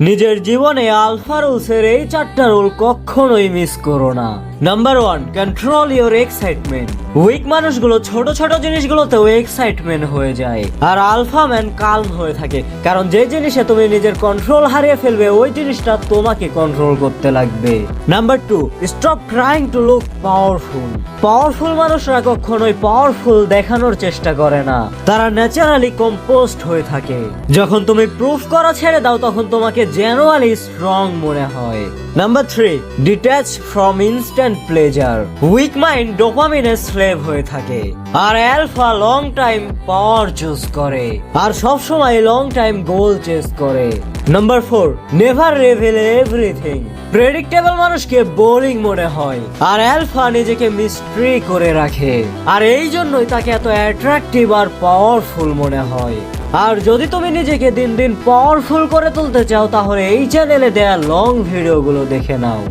নিজের জীবনে আলফা রুলসের এই 4টা রুল কখনোই মিস করো না। Number 1, control your excitement. Weak মানুষগুলো ছোট ছোট জিনিসগুলোতেও এক্সাইটমেন্ট হয়ে যায়, আর আলফা ম্যান কালম হয়ে থাকে, কারণ যে জিনিসে তুমি নিজের কন্ট্রোল হারিয়ে ফেলবে ওই জিনিসটা তোমাকে কন্ট্রোল করতে লাগবে। Number 2, stop trying to look powerful. Powerful মানুষরা কখনোই পাওয়ারফুল দেখানোর চেষ্টা করে না, তারা ন্যাচারালি কম্পোজড হয়ে থাকে। যখন তুমি প্রুফ করা ছেড়ে দাও তখন তোমাকে জেনুয়ালি স্ট্রং মনে হয়। Number 3, detach from instant pleasure. Weak mind ডোপামিনের স্লেভ হয়ে থাকে, আর alpha long time power choose করে, আর সব সময় লং টাইম গোল চেস করে। Number 4, never reveal everything. Predictable মানুষকে বোরিং মনে হয়, আর অ্যালফা নিজেকে মিস্ট্রি করে রাখে, আর এই জন্যই তাকে এত অ্যাট্রাকটিভ আর পাওয়ারফুল মনে হয়। আর যদি তুমি নিজেকে দিন দিন পাওয়ারফুল করে তুলতে চাও তাহলে এই চ্যানেলে দেয়া লং ভিডিওগুলো দেখে নাও।